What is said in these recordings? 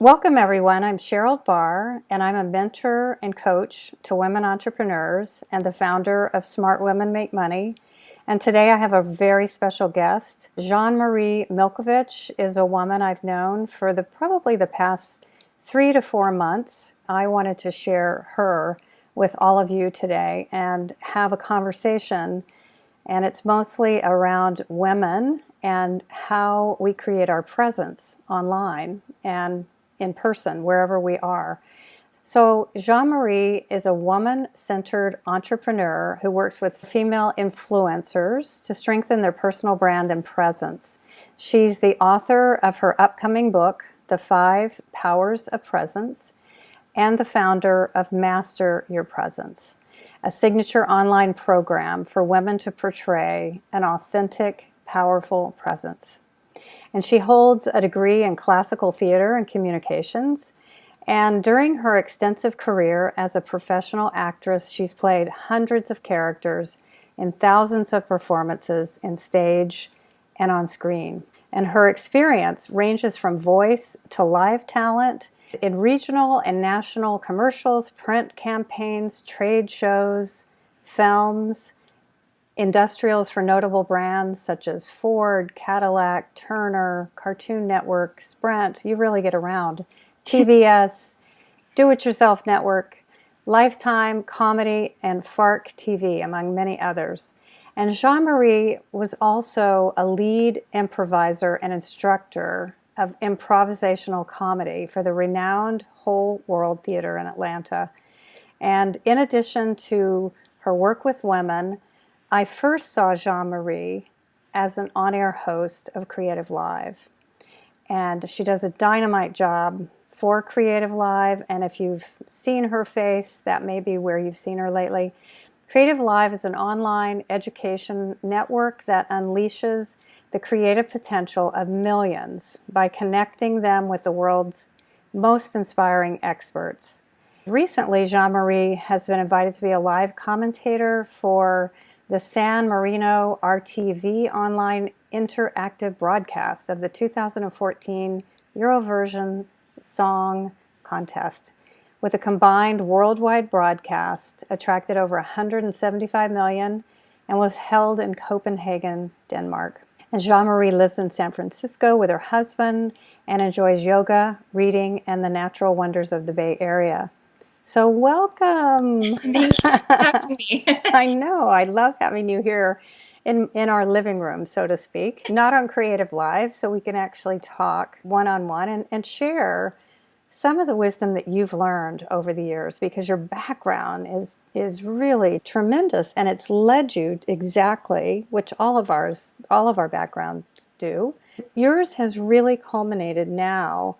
Welcome, everyone. I'm Cheryl Barr, and I'm a mentor and coach to women entrepreneurs and the founder of Smart Women Make Money. And today I have a very special guest. Jamarie Milkovic is a woman I've known for probably the past 3 to 4 months. I wanted to share her with all of you today and have a conversation. And it's mostly around women and how we create our presence online and in person, wherever we are. So Jamarie is a woman-centered entrepreneur who works with female influencers to strengthen their personal brand and presence. She's the author of her upcoming book, The 5 Powers of Presence, and the founder of Master Your Presence, a signature online program for women to portray an authentic, powerful presence. And she holds a degree in classical theater and communications. And during her extensive career as a professional actress, she's played hundreds of characters in thousands of performances in stage and on screen. And her experience ranges from voice to live talent in regional and national commercials, print campaigns, trade shows, films, industrials for notable brands such as Ford, Cadillac, Turner, Cartoon Network, Sprint, you really get around, TBS, Do-It-Yourself Network, Lifetime, Comedy, and FARC TV, among many others. And Jamarie was also a lead improviser and instructor of improvisational comedy for the renowned Whole World Theater in Atlanta. And in addition to her work with women, I first saw Jamarie as an on-air host of Creative Live. And she does a dynamite job for Creative Live. And if you've seen her face, that may be where you've seen her lately. Creative Live is an online education network that unleashes the creative potential of millions by connecting them with the world's most inspiring experts. Recently, Jamarie has been invited to be a live commentator for the San Marino RTV online interactive broadcast of the 2014 Eurovision Song Contest. With a combined worldwide broadcast, attracted over 175 million and was held in Copenhagen, Denmark. And Jamarie lives in San Francisco with her husband and enjoys yoga, reading, and the natural wonders of the Bay Area. So welcome. Thank you for having me. I know. I love having you here in our living room, so to speak, not on Creative Live, so we can actually talk one-on-one and share some of the wisdom that you've learned over the years, because your background is really tremendous, and it's led you exactly, which all of our backgrounds do. Yours has really culminated now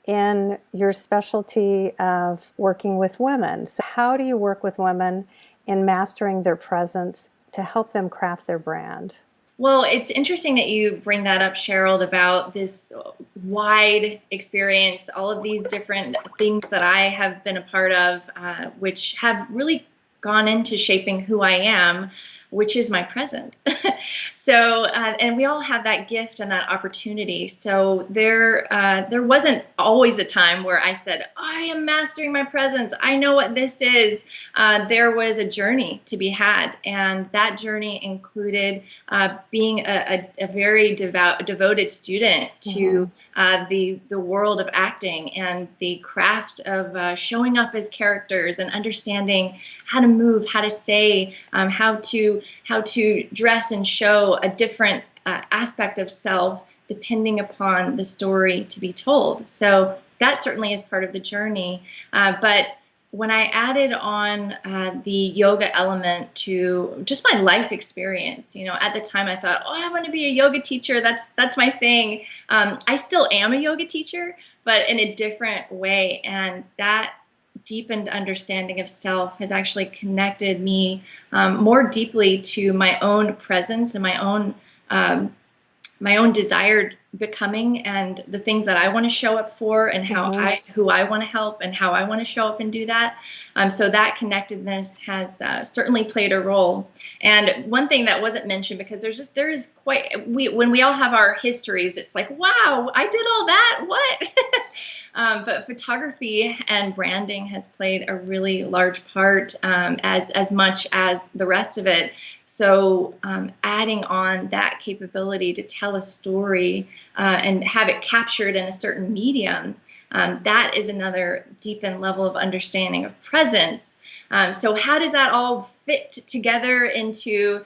in your specialty of working with women. So how do you work with women in mastering their presence to help them craft their brand? Well, it's interesting that you bring that up, Cheryl, about this wide experience, all of these different things that I have been a part of, which have really gone into shaping who I am, which is my presence. So, and we all have that gift and that opportunity. So there wasn't always a time where I said, I am mastering my presence, I know what this is. There was a journey to be had. And that journey included being a very devoted student to the world of acting and the craft of showing up as characters and understanding how to move, how to say, how to dress and show a different aspect of self depending upon the story to be told. So that certainly is part of the journey. But when I added on the yoga element to just my life experience, at the time I thought, oh, I want to be a yoga teacher. That's my thing. I still am a yoga teacher, but in a different way. And that deepened understanding of self has actually connected me more deeply to my own presence and my own desired becoming and the things that I want to show up for, and who I want to help and how I want to show up and do that. So that connectedness has certainly played a role. And one thing that wasn't mentioned, because when we all have our histories, it's like, wow, I did all that, what? But photography and branding has played a really large part, as much as the rest of it. So adding on that capability to tell a story and have it captured in a certain medium, that is another deepened level of understanding of presence. So how does that all fit together into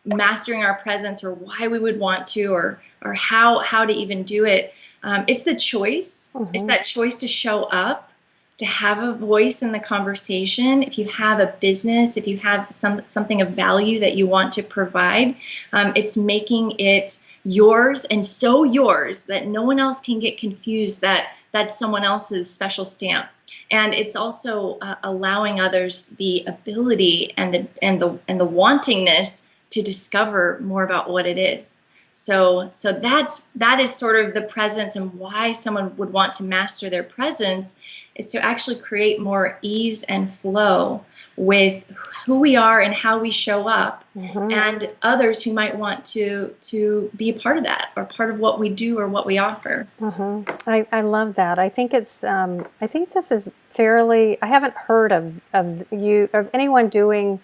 mastering our presence, or why we would want to, or how to even do it? It's the choice. It's that choice to show up, to have a voice in the conversation. If you have a business, if you have something of value that you want to provide, it's making it yours, and so yours that no one else can get confused that that's someone else's special stamp. And it's also allowing others the ability and the wantingness to discover more about what it is. So that is sort of the presence, and why someone would want to master their presence is to actually create more ease and flow with who we are and how we show up, and others who might want to be a part of that, or part of what we do or what we offer. I love that. I think it's I think this is fairly, I haven't heard of anyone doing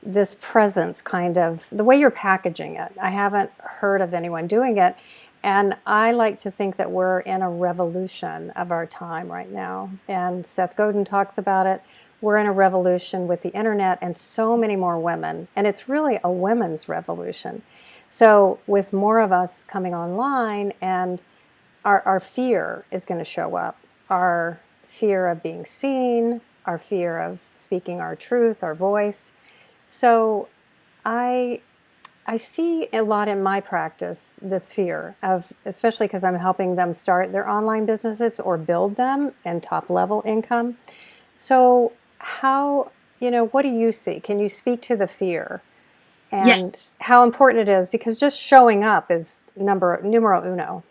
this presence kind of the way you're packaging it. I haven't heard of anyone doing it. And I like to think that we're in a revolution of our time right now. And Seth Godin talks about it. We're in a revolution with the internet and so many more women. And it's really a women's revolution. So with more of us coming online, and our fear is going to show up. Our fear of being seen, our fear of speaking our truth, our voice. So I see a lot in my practice, this fear of, especially because I'm helping them start their online businesses or build them and top level income. So what do you see? Can you speak to the fear and how important it is? Because just showing up is numero uno.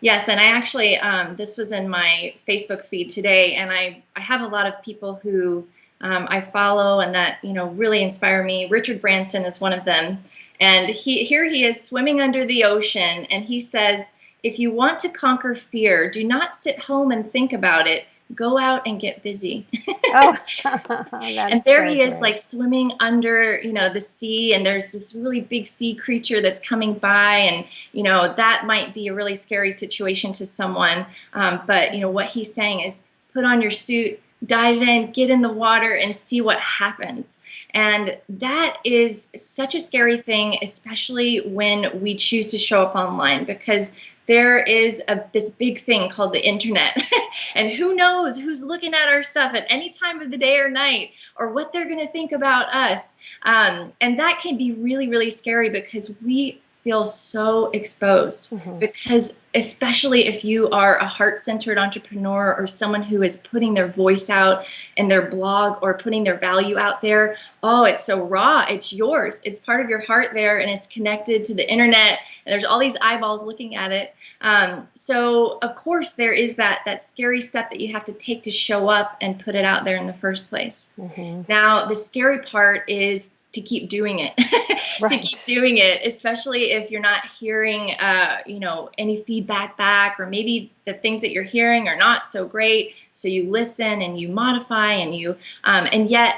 Yes, and I actually, this was in my Facebook feed today, and I have a lot of people who I follow and that really inspire me. Richard Branson is one of them, and here he is swimming under the ocean, and he says, "If you want to conquer fear, do not sit home and think about it. Go out and get busy." Oh, and there he is, like swimming under, the sea, and there's this really big sea creature that's coming by, and that might be a really scary situation to someone. But what he's saying is, put on your suit, dive in, get in the water, and see what happens. And that is such a scary thing, especially when we choose to show up online, because there is this big thing called the internet. And who knows who's looking at our stuff at any time of the day or night, or what they're going to think about us. And that can be really, really scary, because we feel so exposed. Because especially if you are a heart-centered entrepreneur, or someone who is putting their voice out in their blog, or putting their value out there, oh, it's so raw, it's yours, it's part of your heart there, and it's connected to the internet, and there's all these eyeballs looking at it. So of course there is that scary step that you have to take to show up and put it out there in the first place. Now the scary part is to keep doing it. Right. To keep doing it, especially if you're not hearing any feedback back, or maybe the things that you're hearing are not so great, so you listen and you modify, and you and yet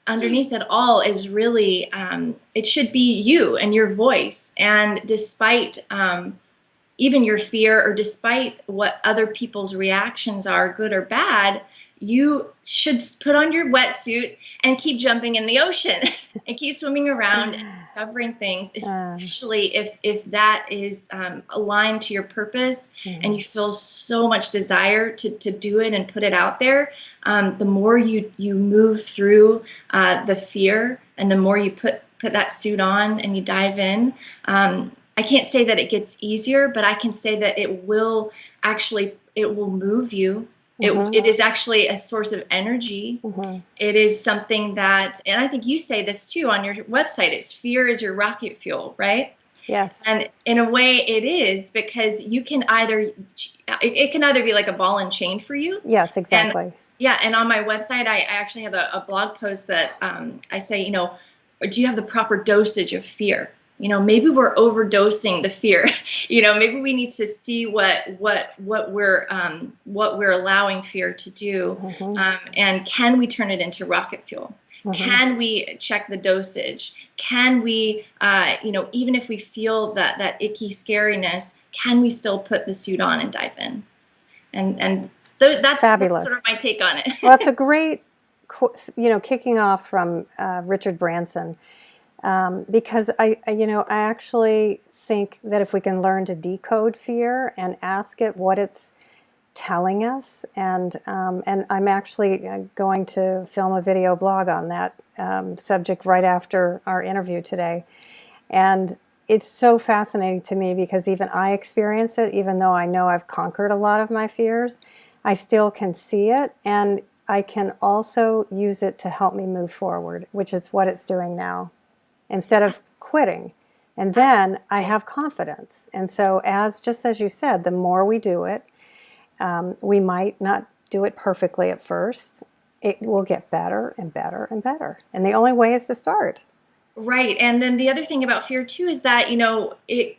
underneath it all is really it should be you and your voice. And despite even your fear, or despite what other people's reactions are, good or bad, you should put on your wetsuit and keep jumping in the ocean and keep swimming around and discovering things, especially if that is aligned to your purpose, and you feel so much desire to do it and put it out there. The more you move through the fear, and the more you put that suit on and you dive in, I can't say that it gets easier, but I can say that it will move you. It is actually a source of energy. It is something that, and I think you say this too on your website, it's fear is your rocket fuel, right? Yes. And in a way it is, because you can either, it can either be like a ball and chain for you. Yes, And exactly. yeah, and on my website, I actually have a blog post that I say, do you have the proper dosage of fear? Maybe we're overdosing the fear. Maybe we need to see what we're allowing fear to do, and can we turn it into rocket fuel? Can we check the dosage? Can we, even if we feel that icky scariness, can we still put the suit on and dive in? That's sort of Fabulous. my take on it. Well, it's a great, kicking off from Richard Branson, because I actually think that if we can learn to decode fear and ask it what it's telling us, and I'm actually going to film a video blog on that subject right after our interview today, and it's so fascinating to me because even I experience it, even though I know I've conquered a lot of my fears, I still can see it, and I can also use it to help me move forward, which is what it's doing now, instead of quitting. And then I have confidence. And so, just as you said, the more we do it, we might not do it perfectly at first. It will get better and better and better. And the only way is to start. Right. And then the other thing about fear too is that,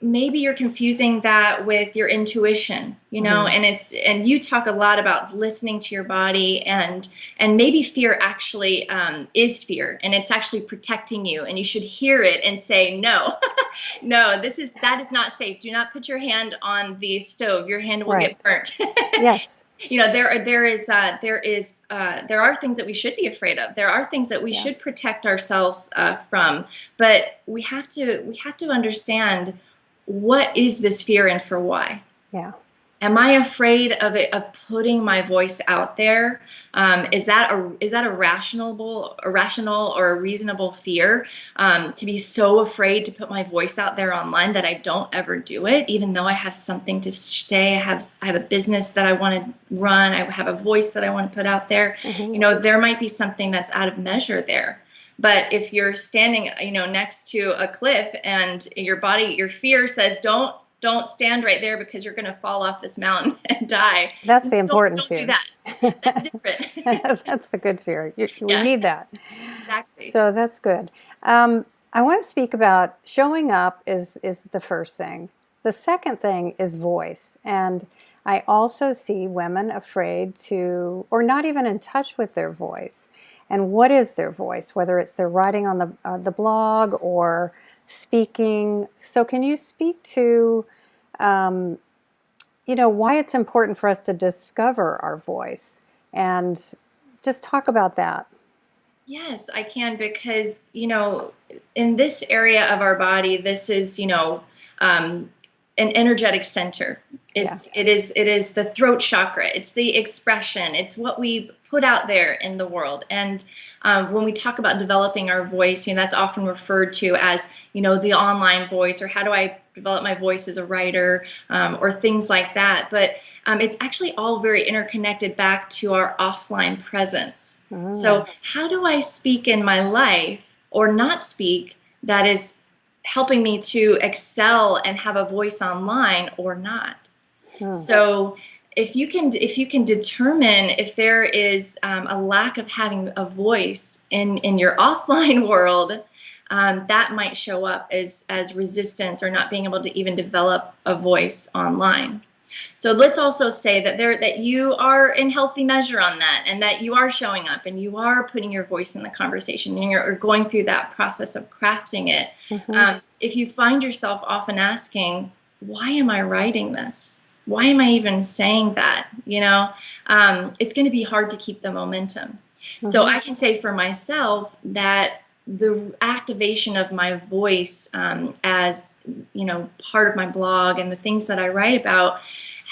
maybe you're confusing that with your intuition, and you talk a lot about listening to your body, and maybe fear actually is fear, and it's actually protecting you, and you should hear it and say, no, no, that is not safe. Do not put your hand on the stove. Your hand will get burnt. Yes. There are things that we should be afraid of. There are things that we should protect ourselves from, but we have to understand, what is this fear and for why? Yeah. Am I afraid of putting my voice out there? Is that a rational or a reasonable fear? To be so afraid to put my voice out there online that I don't ever do it, even though I have something to say. I have a business that I want to run. I have a voice that I want to put out there. There might be something that's out of measure there. But if you're standing, next to a cliff, and your fear says, don't stand right there because you're going to fall off this mountain and die. That's the important fear. Don't do that. That's different. That's the good fear. We Yeah. need that. Exactly. So that's good. I want to speak about showing up is the first thing. The second thing is voice. And I also see women afraid to, or not even in touch with their voice. And what is their voice, whether it's they're writing on the blog or speaking. So can you speak to, why it's important for us to discover our voice, and just talk about that? Yes, I can, because, in this area of our body, this is, an energetic center. It is the throat chakra. It's the expression. It's what we put out there in the world. And when we talk about developing our voice, that's often referred to as, the online voice, or how do I develop my voice as a writer, or things like that. But it's actually all very interconnected back to our offline presence. So how do I speak in my life, or not speak, that is helping me to excel and have a voice online, or not? So if you can determine if there is a lack of having a voice in your offline world, that might show up as resistance, or not being able to even develop a voice online. So let's also say that you are in healthy measure on that, and that you are showing up and you are putting your voice in the conversation, and you're going through that process of crafting it. If you find yourself often asking, why am I writing this? Why am I even saying that? It's going to be hard to keep the momentum. So I can say for myself that the activation of my voice, as part of my blog and the things that I write about,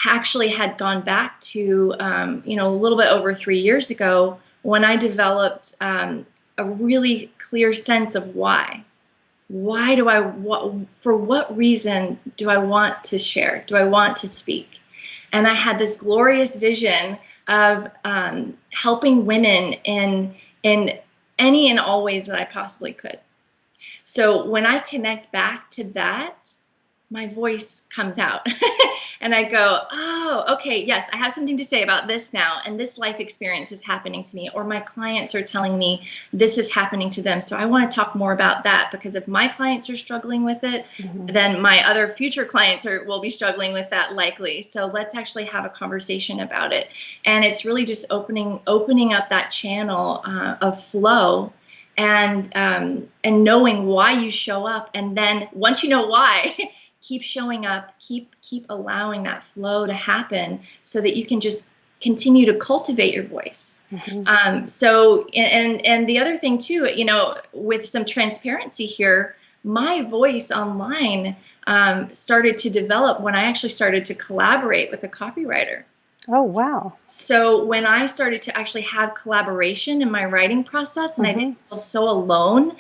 actually had gone back to a little bit over 3 years ago, when I developed a really clear sense of why. Why do for what reason do I want to share? Do I want to speak? And I had this glorious vision of helping women in any and all ways that I possibly could. So when I connect back to that, my voice comes out. And I go, oh, okay, yes, I have something to say about this now. And this life experience is happening to me, or my clients are telling me this is happening to them. So I want to talk more about that, because if my clients are struggling with it, then my other future clients will be struggling with that likely. So let's actually have a conversation about it. And it's really just opening up that channel of flow, and knowing why you show up. And then once you know why, keep showing up, keep allowing that flow to happen, so that you can just continue to cultivate your voice. So, and the other thing too, with some transparency here, my voice online started to develop when I actually started to collaborate with a copywriter. Oh, wow. So when I started to actually have collaboration in my writing process, and I didn't feel so alone,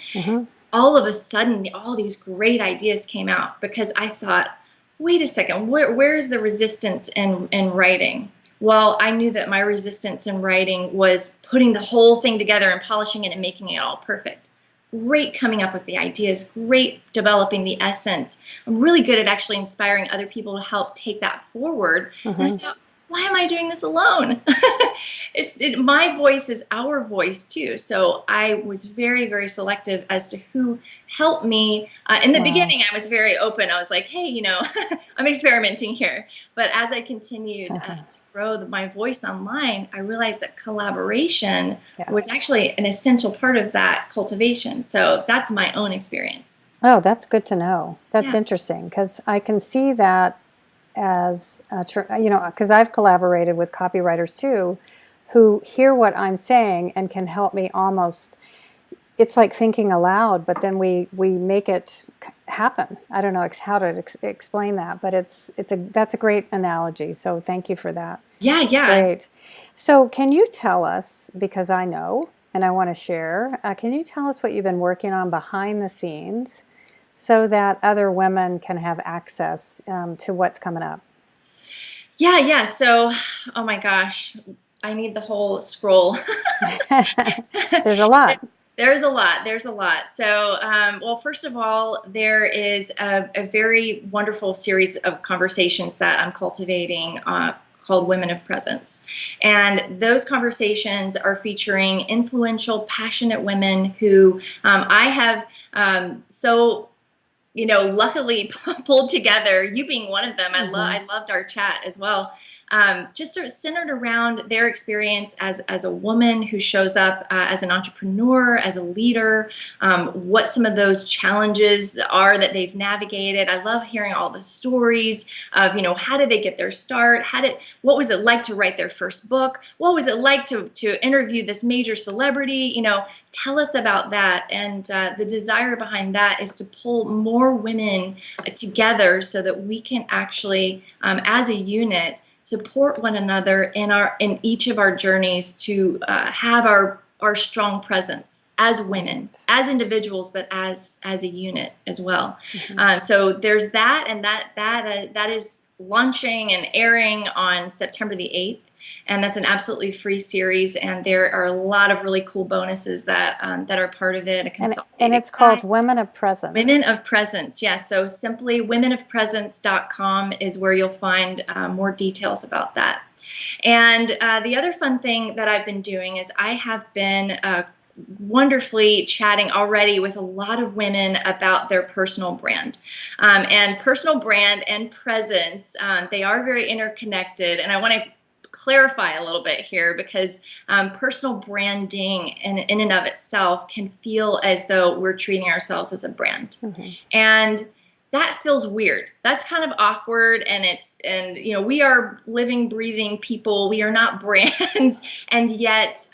all of a sudden, all these great ideas came out, because I thought, wait a second, where is the resistance in writing? Well, I knew that my resistance in writing was putting the whole thing together and polishing it and making it all perfect. Great coming up with the ideas, great developing the essence. I'm really good at actually inspiring other people to help take that forward. And I thought, why am I doing this alone? My voice is our voice too. So I was very, very selective as to who helped me. In the beginning, I was very open. I was like, hey, I'm experimenting here. But as I continued to grow my voice online, I realized that collaboration was actually an essential part of that cultivation. So that's my own experience. Oh, that's good to know. That's interesting, because I can see that as because I've collaborated with copywriters too, who hear what I'm saying and can help me almost. It's like thinking aloud, but then we make it happen. I don't know how to explain that, but that's a great analogy. So thank you for that. Yeah. Great. So can you tell us, because I know and I want to share, can you tell us what you've been working on behind the scenes, so that other women can have access to what's coming up? Yeah. So, oh my gosh, I need the whole scroll. There's a lot. There's a lot. So, well, first of all, there is a very wonderful series of conversations that I'm cultivating called Women of Presence. And those conversations are featuring influential, passionate women who I have luckily pulled together, you being one of them. I loved our chat as well. Just sort of centered around their experience as a woman who shows up as an entrepreneur, as a leader, what some of those challenges are that they've navigated. I love hearing all the stories of, how did they get their start? What was it like to write their first book? What was it like to interview this major celebrity? Tell us about that. And the desire behind that is to pull more women together, so that we can actually, as a unit, support one another in each of our journeys to have our strong presence as women, as individuals, but as a unit as well. So there's that, and that is launching and airing on September the 8th. And that's an absolutely free series. And there are a lot of really cool bonuses that are part of it. And it's called Women of Presence. Women of Presence, yes. So simply womenofpresence.com is where you'll find more details about that. And the other fun thing that I've been doing is I have been wonderfully chatting already with a lot of women about their personal brand. And personal brand and presence, they are very interconnected. And I want to clarify a little bit here, because personal branding in and of itself can feel as though we're treating ourselves as a brand. And that feels weird. That's kind of awkward, and we are living, breathing people. We are not brands, and yet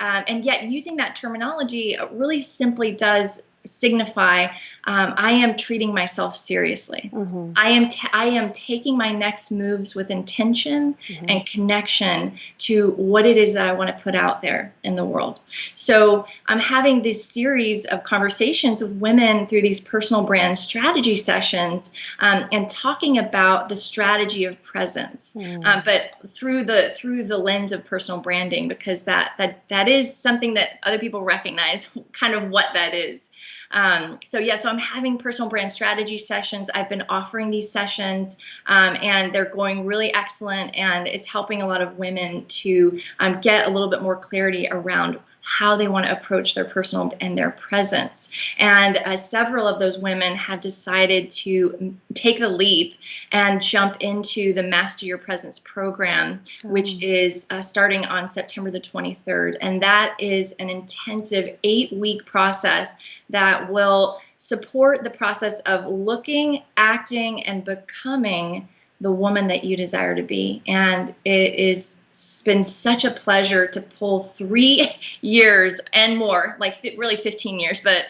using that terminology really simply does signify I am treating myself seriously. I am taking my next moves with intention and connection to what it is that I want to put out there in the world. So I'm having this series of conversations with women through these personal brand strategy sessions, and talking about the strategy of presence, but through the lens of personal branding, because that is something that other people recognize kind of what that is. So I'm having personal brand strategy sessions. I've been offering these sessions, and they're going really excellent, and it's helping a lot of women to get a little bit more clarity around how they want to approach their personal and their presence. And several of those women have decided to take the leap and jump into the Master Your Presence program, which is starting on September the 23rd. And that is an intensive 8-week process that will support the process of looking, acting, and becoming the woman that you desire to be. And it's been such a pleasure to pull 3 years and more, like really 15 years, but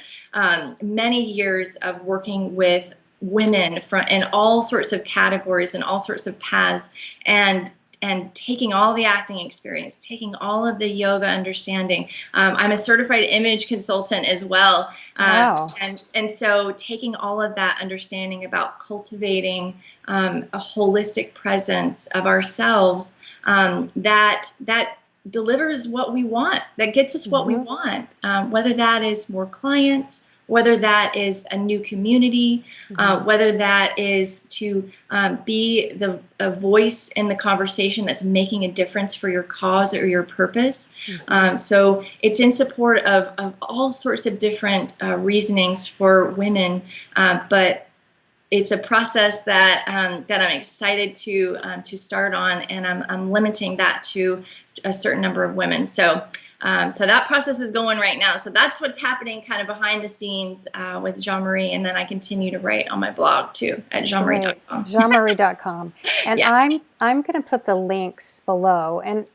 many years of working with women in all sorts of categories and all sorts of paths, and taking all the acting experience, taking all of the yoga understanding. I'm a certified image consultant as well. Wow. And so taking all of that understanding about cultivating a holistic presence of ourselves, that delivers what we want, that gets us what we want, whether that is more clients, whether that is a new community, whether that is to be a voice in the conversation that's making a difference for your cause or your purpose. So it's in support of all sorts of different reasonings for women, but it's a process that I'm excited to start on, and I'm limiting that to a certain number of women. So that process is going right now. So that's what's happening kind of behind the scenes with Jamarie, and then I continue to write on my blog too at jamarie.com. Jamarie.com. And Yes. I'm going to put the links below. And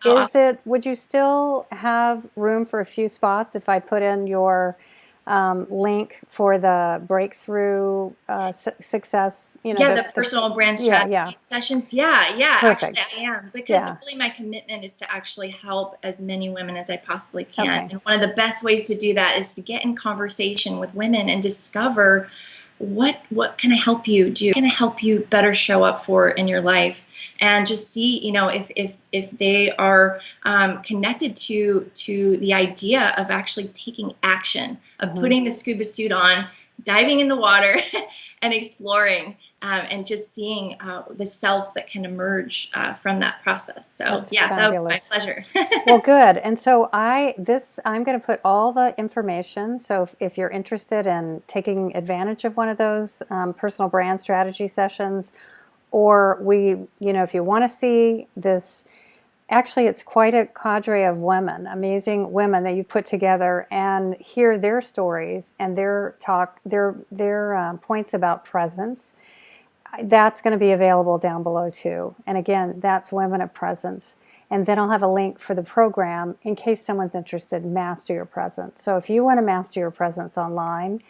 would you still have room for a few spots if I put in your link for the breakthrough success? The personal brand strategy sessions. Yeah, Perfect. actually I am, because really my commitment is to actually help as many women as I possibly can. And one of the best ways to do that is to get in conversation with women and discover what can I help you do? Can I help you better show up for in your life, and just see, if they are connected to the idea of actually taking action, of putting the scuba suit on, diving in the water, and exploring, and just seeing the self that can emerge from that process. So That's that was my fabulous. pleasure. Well, good. And so I'm going to put all the information. So if you're interested in taking advantage of one of those personal brand strategy sessions, or if you want to see this, actually it's quite a cadre of women, amazing women that you put together, and hear their stories and their points about presence. That's going to be available down below too. And again, that's Women of Presence. And then I'll have a link for the program in case someone's interested in Master Your Presence. So if you want to master your presence online,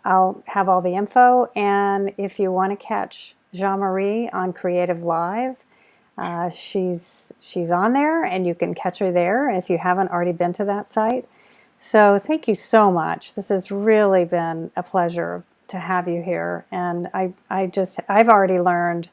I'll have all the info. And if you want to catch Jamarie on Creative Live, she's on there, and you can catch her there if you haven't already been to that site. So thank you so much. This has really been a pleasure to have you here, and I've already learned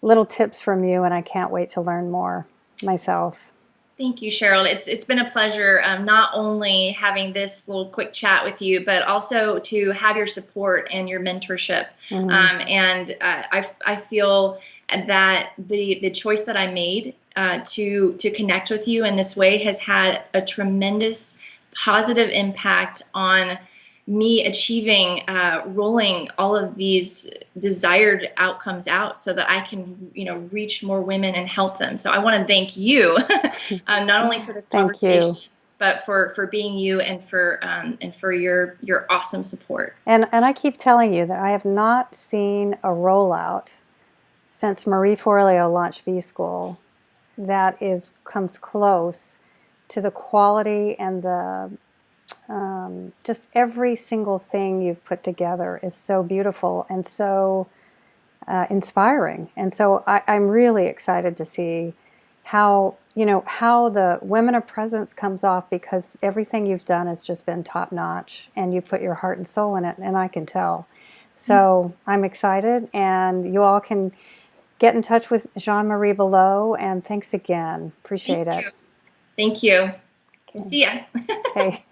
little tips from you, and I can't wait to learn more myself. Thank you, Cheryl. It's been a pleasure, not only having this little quick chat with you, but also to have your support and your mentorship. And I feel that the choice that I made to connect with you in this way has had a tremendous positive impact on me achieving, rolling all of these desired outcomes out so that I can, reach more women and help them. So I want to thank you, not only for this conversation, but for being you, and for your awesome support. And I keep telling you that I have not seen a rollout since Marie Forleo launched B School that comes close to the quality and the just every single thing you've put together is so beautiful and so inspiring. And so I'm really excited to see how the Women of Presence comes off, because everything you've done has just been top notch, and you put your heart and soul in it, and I can tell. So I'm excited, and you all can get in touch with Jamarie below, and thanks again. Appreciate it. Thank you. We'll see ya. Okay.